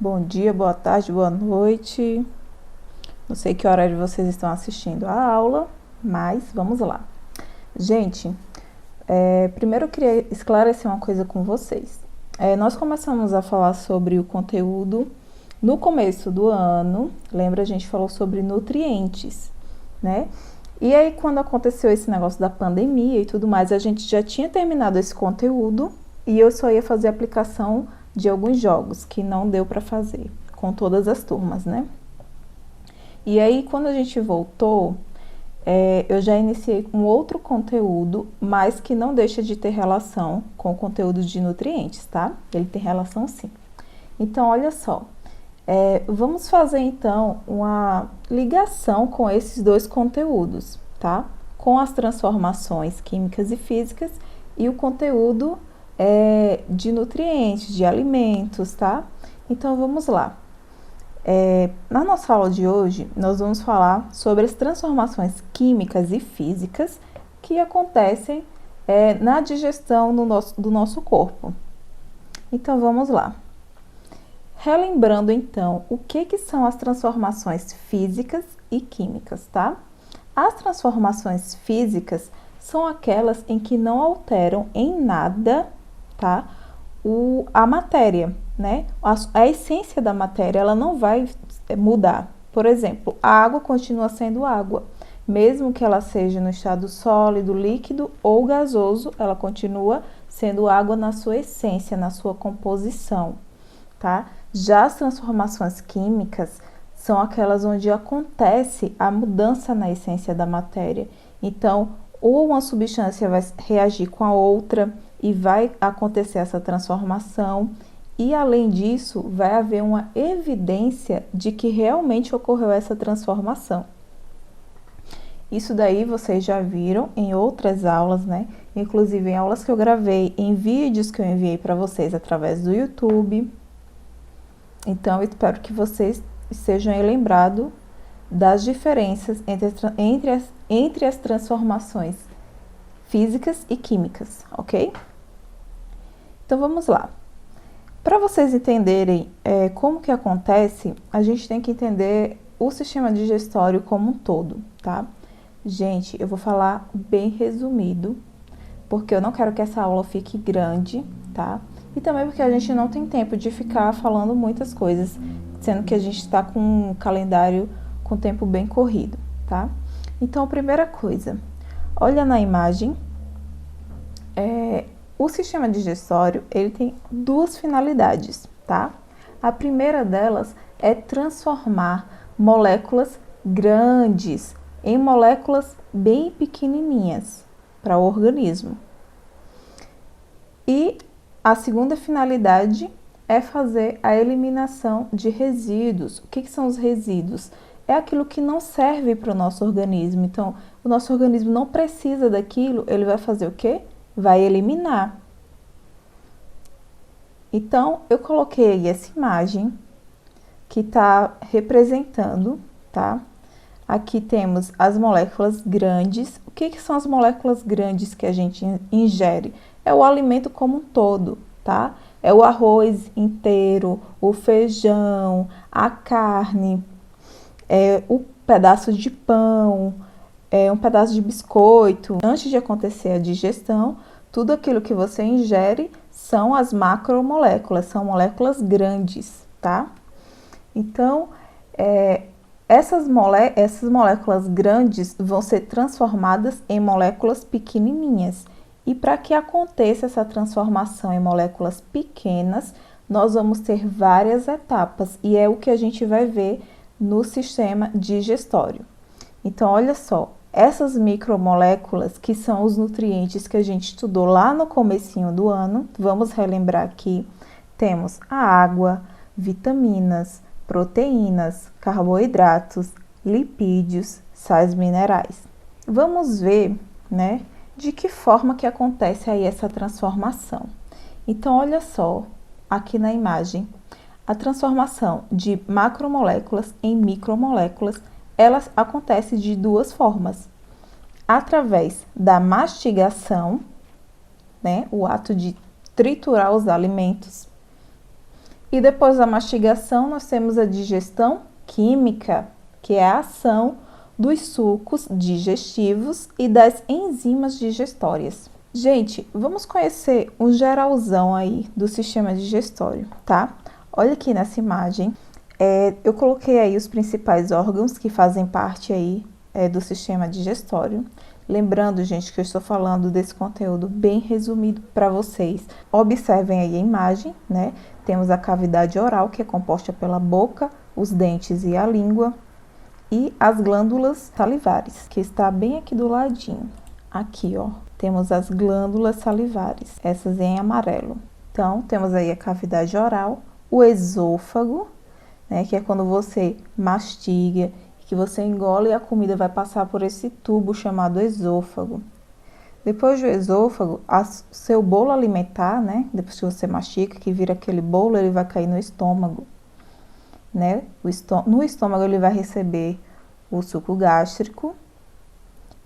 Bom dia, boa tarde, boa noite. Não sei que horário vocês estão assistindo a aula, mas vamos lá. Gente, primeiro eu queria esclarecer uma coisa com vocês. Nós começamos a falar sobre o conteúdo no começo do ano. Lembra, a gente falou sobre nutrientes, né? E aí, quando aconteceu esse negócio da pandemia e tudo mais, a gente já tinha terminado esse conteúdo e eu só ia fazer a aplicação de alguns jogos que não deu para fazer com todas as turmas, né? E aí, quando a gente voltou, eu já iniciei um outro conteúdo, mas que não deixa de ter relação com o conteúdo de nutrientes, tá? Ele tem relação sim. Então, olha só. Vamos fazer então uma ligação com esses dois conteúdos, tá? Com as transformações químicas e físicas e o conteúdo de nutrientes, de alimentos, tá? Então vamos lá. Na nossa aula de hoje, nós vamos falar sobre as transformações químicas e físicas que acontecem na digestão do nosso corpo. Então vamos lá. Relembrando então, o que são as transformações físicas e químicas, tá? As transformações físicas são aquelas em que não alteram em nada, tá? A matéria, né? A essência da matéria, ela não vai mudar. Por exemplo, a água continua sendo água. Mesmo que ela seja no estado sólido, líquido ou gasoso, ela continua sendo água na sua essência, na sua composição, tá? Já as transformações químicas são aquelas onde acontece a mudança na essência da matéria. Então, ou uma substância vai reagir com a outra e vai acontecer essa transformação, e além disso, vai haver uma evidência de que realmente ocorreu essa transformação. Isso daí vocês já viram em outras aulas, né? Inclusive em aulas que eu gravei, em vídeos que eu enviei para vocês através do YouTube. Então, eu espero que vocês sejam lembrados das diferenças entre as transformações físicas e químicas, ok? Então, vamos lá. Para vocês entenderem como que acontece, a gente tem que entender o sistema digestório como um todo, tá? Gente, eu vou falar bem resumido, porque eu não quero que essa aula fique grande, tá? E também porque a gente não tem tempo de ficar falando muitas coisas, sendo que a gente está com um calendário com tempo bem corrido, tá? Então, a primeira coisa, olha na imagem, o sistema digestório, ele tem duas finalidades, tá? A primeira delas é transformar moléculas grandes em moléculas bem pequenininhas para o organismo. E a segunda finalidade é fazer a eliminação de resíduos. O que são os resíduos? É aquilo que não serve para o nosso organismo. Então, o nosso organismo não precisa daquilo, ele vai fazer o quê? Vai eliminar. Então, eu coloquei essa imagem que está representando, tá? Aqui temos as moléculas grandes. O que são as moléculas grandes que a gente ingere? É o alimento como um todo, tá? É o arroz inteiro, o feijão, a carne, o pedaço de pão, um pedaço de biscoito. Antes de acontecer a digestão, tudo aquilo que você ingere são as macromoléculas, são moléculas grandes, tá? Então, essas moléculas grandes vão ser transformadas em moléculas pequenininhas. E para que aconteça essa transformação em moléculas pequenas, nós vamos ter várias etapas e é o que a gente vai ver no sistema digestório. Então, olha só, essas micromoléculas, que são os nutrientes que a gente estudou lá no comecinho do ano, vamos relembrar aqui, temos a água, vitaminas, proteínas, carboidratos, lipídios, sais minerais. Vamos ver, né, de que forma que acontece aí essa transformação. Então, olha só, aqui na imagem, a transformação de macromoléculas em micromoléculas, ela acontece de duas formas. Através da mastigação, né, o ato de triturar os alimentos, E depois da mastigação, nós temos a digestão química, que é a ação dos sucos digestivos e das enzimas digestórias. Gente, vamos conhecer um geralzão aí do sistema digestório, tá? Olha aqui nessa imagem, eu coloquei aí os principais órgãos que fazem parte aí do sistema digestório. Lembrando, gente, que eu estou falando desse conteúdo bem resumido para vocês. Observem aí a imagem, né? Temos a cavidade oral, que é composta pela boca, os dentes e a língua, e as glândulas salivares, que está bem aqui do ladinho. Aqui, ó, temos as glândulas salivares, essas em amarelo. Então, temos aí a cavidade oral, o esôfago, né, que é quando você mastiga, que você engole e a comida vai passar por esse tubo chamado esôfago. Depois do esôfago, seu bolo alimentar, né, depois que você mastiga, que vira aquele bolo, ele vai cair no estômago, né? No estômago ele vai receber o suco gástrico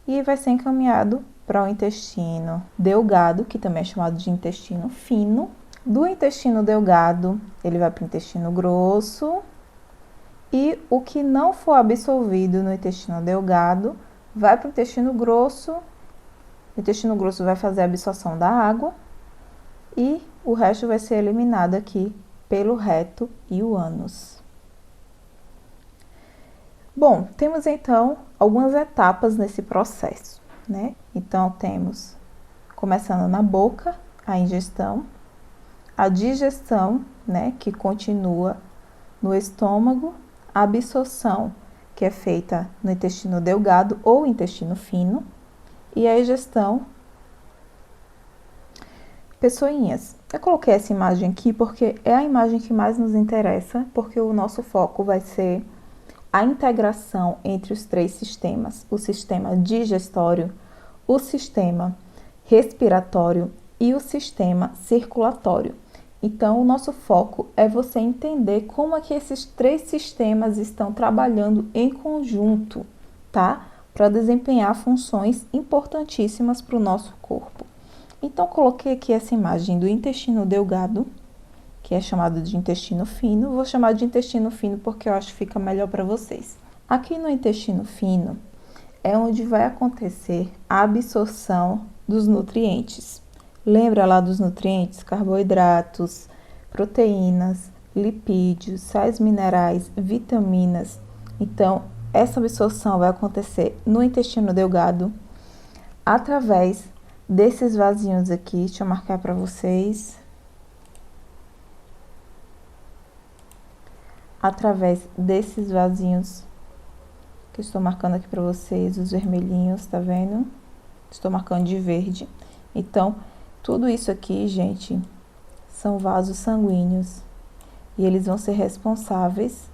e vai ser encaminhado para o intestino delgado, que também é chamado de intestino fino. Do intestino delgado, ele vai para o intestino grosso. E o que não for absorvido no intestino delgado vai para o intestino grosso. O intestino grosso vai fazer a absorção da água e o resto vai ser eliminado aqui pelo reto e o ânus. Bom, temos então algumas etapas nesse processo, né? Então temos, começando na boca, a ingestão, a digestão, né, que continua no estômago, a absorção, que é feita no intestino delgado ou intestino fino, e a egestão. Pessoinhas, eu coloquei essa imagem aqui porque é a imagem que mais nos interessa, porque o nosso foco vai ser a integração entre os três sistemas, o sistema digestório, o sistema respiratório e o sistema circulatório. Então, o nosso foco é você entender como é que esses três sistemas estão trabalhando em conjunto, tá? Para desempenhar funções importantíssimas para o nosso corpo. Então, coloquei aqui essa imagem do intestino delgado, que é chamado de intestino fino. Vou chamar de intestino fino porque eu acho que fica melhor para vocês. Aqui no intestino fino é onde vai acontecer a absorção dos nutrientes. Lembra lá dos nutrientes? Carboidratos, proteínas, lipídios, sais minerais, vitaminas. Então, essa absorção vai acontecer no intestino delgado através desses vasinhos aqui. Deixa eu marcar para vocês. Através desses vasinhos que eu estou marcando aqui para vocês, os vermelhinhos, tá vendo? Estou marcando de verde. Então, tudo isso aqui, gente, são vasos sanguíneos e eles vão ser responsáveis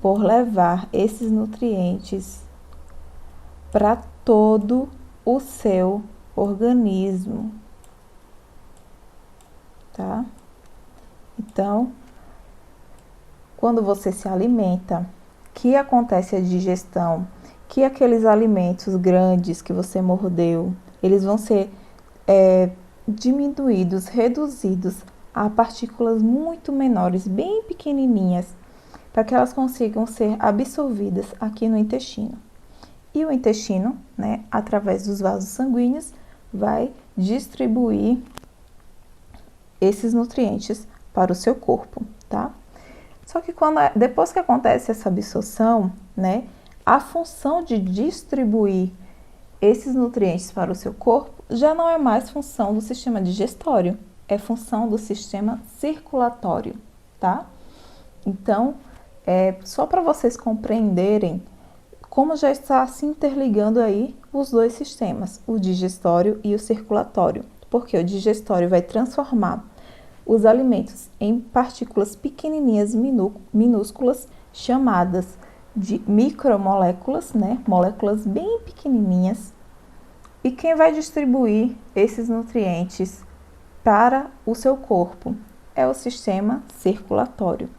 por levar esses nutrientes para todo o seu organismo, tá? Então, quando você se alimenta, que acontece a digestão, que aqueles alimentos grandes que você mordeu, eles vão ser diminuídos, reduzidos a partículas muito menores, bem pequenininhas, para que elas consigam ser absorvidas aqui no intestino. E o intestino, né, através dos vasos sanguíneos, vai distribuir esses nutrientes para o seu corpo, tá? Só que depois que acontece essa absorção, né, a função de distribuir esses nutrientes para o seu corpo já não é mais função do sistema digestório, é função do sistema circulatório, tá? Então, só para vocês compreenderem como já está se interligando aí os dois sistemas, o digestório e o circulatório, porque o digestório vai transformar os alimentos em partículas pequenininhas, minúsculas, chamadas de micromoléculas, né? Moléculas bem pequenininhas. E quem vai distribuir esses nutrientes para o seu corpo é o sistema circulatório.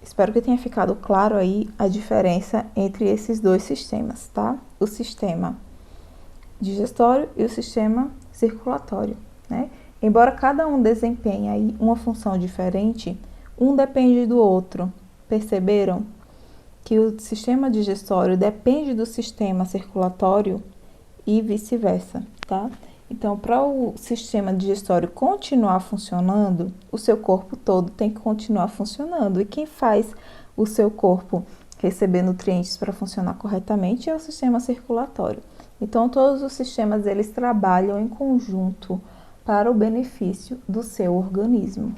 Espero que tenha ficado claro aí a diferença entre esses dois sistemas, tá? O sistema digestório e o sistema circulatório, né? Embora cada um desempenhe aí uma função diferente, Um depende do outro. Perceberam que o sistema digestório depende do sistema circulatório e vice-versa, tá? Então, para o sistema digestório continuar funcionando, o seu corpo todo tem que continuar funcionando. E quem faz o seu corpo receber nutrientes para funcionar corretamente é o sistema circulatório. Então, todos os sistemas, eles trabalham em conjunto para o benefício do seu organismo.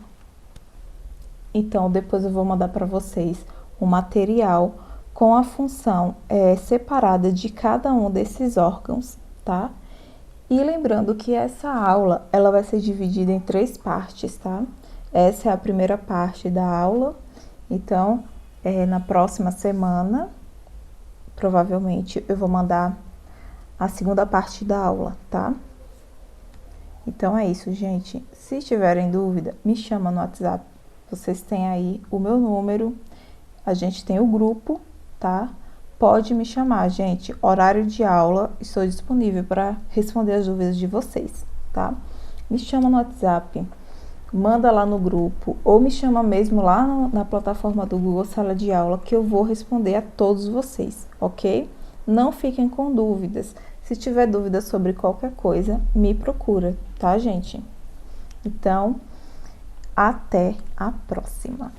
Então, depois eu vou mandar para vocês um material com a função separada de cada um desses órgãos, tá? E lembrando que essa aula, ela vai ser dividida em 3 partes, tá? Essa é a primeira parte da aula. Então, na próxima semana, provavelmente, eu vou mandar a segunda parte da aula, tá? Então, é isso, gente. Se tiverem dúvida, me chama no WhatsApp. Vocês têm aí o meu número. A gente tem o grupo, tá? Pode me chamar, gente. Horário de aula, estou disponível para responder as dúvidas de vocês, tá? Me chama no WhatsApp, manda lá no grupo, ou me chama mesmo lá na plataforma do Google Sala de Aula, que eu vou responder a todos vocês, ok? Não fiquem com dúvidas. Se tiver dúvida sobre qualquer coisa, me procura, tá, gente? Então, até a próxima!